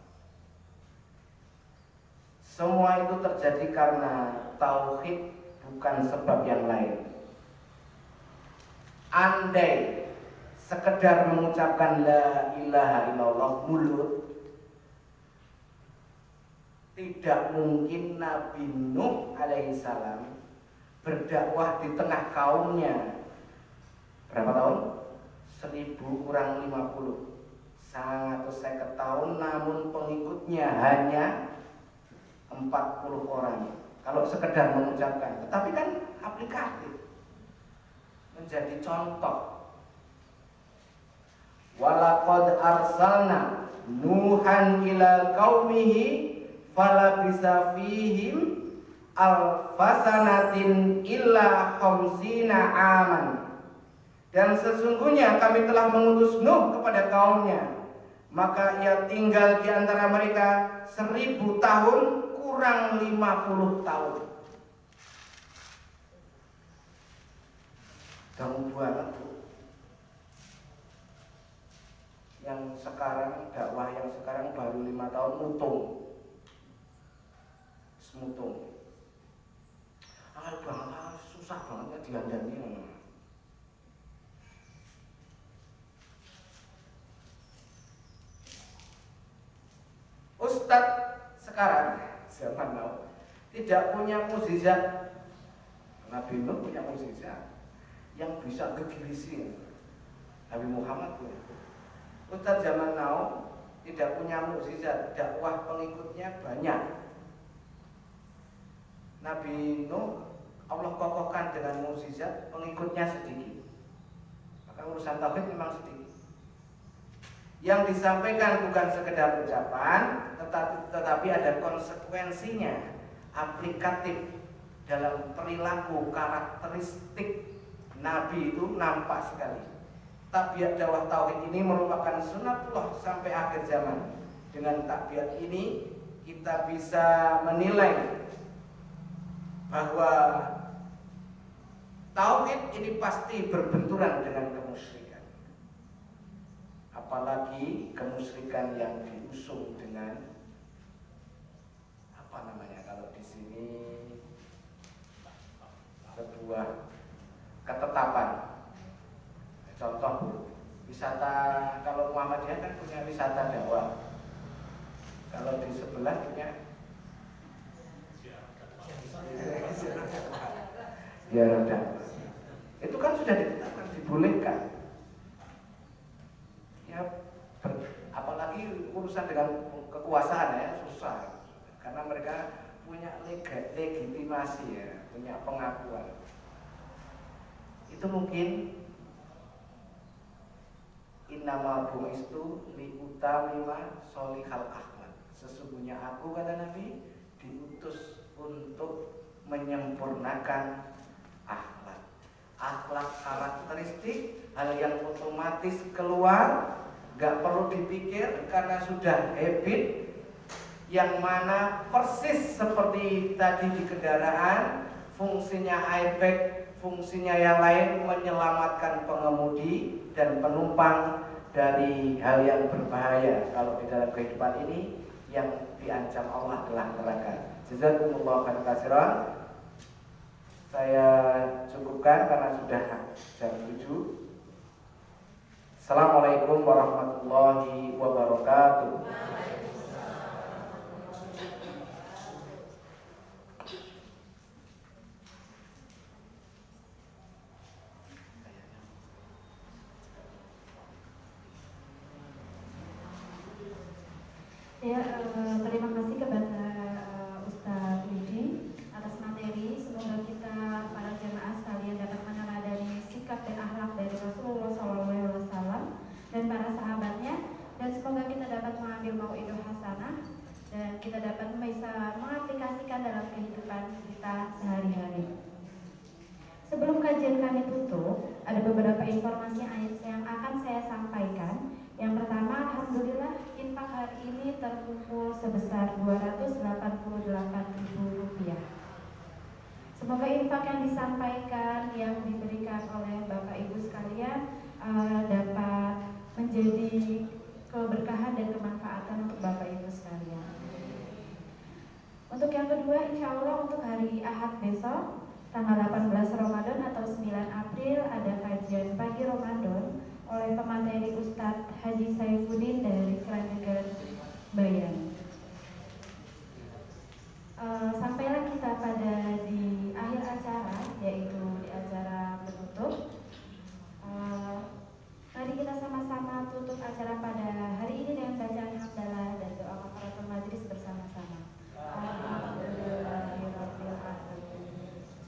Semua itu terjadi karena tauhid, bukan sebab yang lain. Andai sekedar mengucapkan la ilaha illallah mulut, tidak mungkin Nabi Nuh alaihissalam berdakwah di tengah kaumnya berapa tahun? 1000 kurang 50 150 tahun, namun pengikutnya hanya 40 orang. Kalau sekedar mengucapkan, tetapi kan aplikatif, menjadi contoh. Walaqad arsalna Nuhan ila qaumihi falabisa fihim alfasanatin illa khamsina aman. Dan sesungguhnya kami telah mengutus Nuh kepada kaumnya, maka ia tinggal di antara mereka 1000 tahun kurang 50 tahun. Jauh banget tuh. Yang sekarang dakwah yang sekarang baru 5 tahun mutung. Semutung. Susah banget ya diandani. Ustadz sekarang zaman now tidak punya mukjizat. Nabi Nuh punya mukjizat yang bisa gegirisi. Nabi Muhammad punya. Ustadz zaman now tidak punya mukjizat, dakwah pengikutnya banyak. Nabi Nuh Allah kokohkan dengan mukjizat, pengikutnya sedikit. Maka urusan tauhid memang sedikit. Yang disampaikan bukan sekedar ucapan, tetapi ada konsekuensinya, aplikatif dalam perilaku, karakteristik Nabi itu nampak sekali. Tabiat dakwah tauhid ini merupakan sunnatullah sampai akhir zaman. Dengan tabiat ini kita bisa menilai bahwa tauhid ini pasti berbenturan dengan kemusyrikan. Apalagi kemusyrikan yang diusung dengan apa namanya kalau di sini sebuah ketetapan. Contoh wisata, kalau Muhammadiyah kan punya wisata dakwah. Kalau di sebelah punya ziarah dakwah. Itu kan sudah ditetapkan, dibolehkan. Ya, apalagi urusan dengan kekuasaan ya susah, karena mereka punya legitimasi ya, punya pengakuan. Itu mungkin innamal bu'istu liutamima sholihal akhlak. Sesungguhnya aku, kata Nabi, diutus untuk menyempurnakan akhlak. Akhlak karakteristik, hal yang otomatis keluar, gak perlu dipikir karena sudah habit, yang mana persis seperti tadi di kendaraan, fungsinya airbag, fungsinya yang lain menyelamatkan pengemudi dan penumpang dari hal yang berbahaya kalau di dalam kehidupan ini yang diancam Allah adalah neraka. Jazakumullah khairan katsiran. Saya cukupkan karena sudah jam 7. Assalamualaikum warahmatullahi wabarakatuh. Ya, terima kasih kepada Ustadz Widi atas materi. Semoga kita para jemaah sekalian dapat meneladani sikap dan akhlak dari Rasulullah SAW dan para sahabatnya, dan semoga kita dapat mengambil mau'idul hasanah kehidupan kita sehari-hari. Sebelum kajian kami tutup, ada beberapa informasi yang akan saya sampaikan. Yang pertama, alhamdulillah infak hari ini terkumpul sebesar Rp288.000. Semoga infak yang disampaikan, yang diberikan oleh Bapak Ibu sekalian dapat menjadi keberkahan dan kemanfaatan untuk Bapak Ibu sekalian. Untuk yang kedua, insya Allah untuk hari Ahad besok, tanggal 18 Ramadan atau 9 April ada kajian pagi Ramadan oleh pemateri Ustadz Haji Saifuddin dari Kranjegan Bayan. Sampailah kita pada di akhir acara, yaitu di acara penutup. Mari kita sama-sama tutup acara pada hari ini dengan bacaan hamdalah dan doa kafaratul majlis bersama-sama. Alhamdulillahirabbil alamin.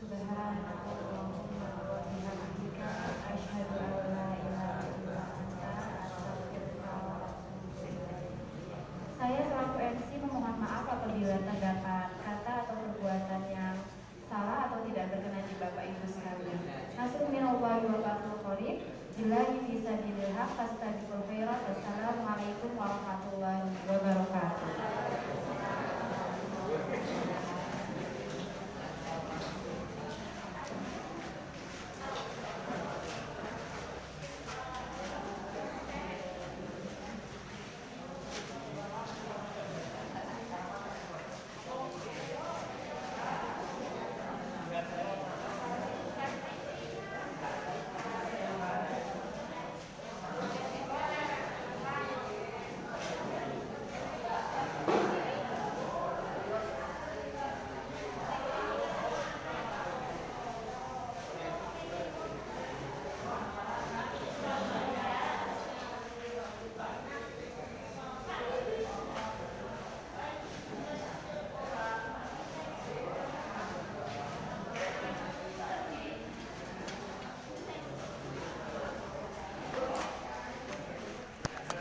Subhanakallahumma wa bihamdika asyhadu an la ilaha illa anta astaghfiruka wa atubu ilaik. Saya selaku MC memohon maaf apabila terdapat kata atau perbuatan yang salah atau tidak berkenan di Bapak Ibu sekalian. Nasrul minallahi wa barakatuh. Billahi fi sabilillah fastabiqul khairat. Wassalamualaikum warahmatullahi wabarakatuh.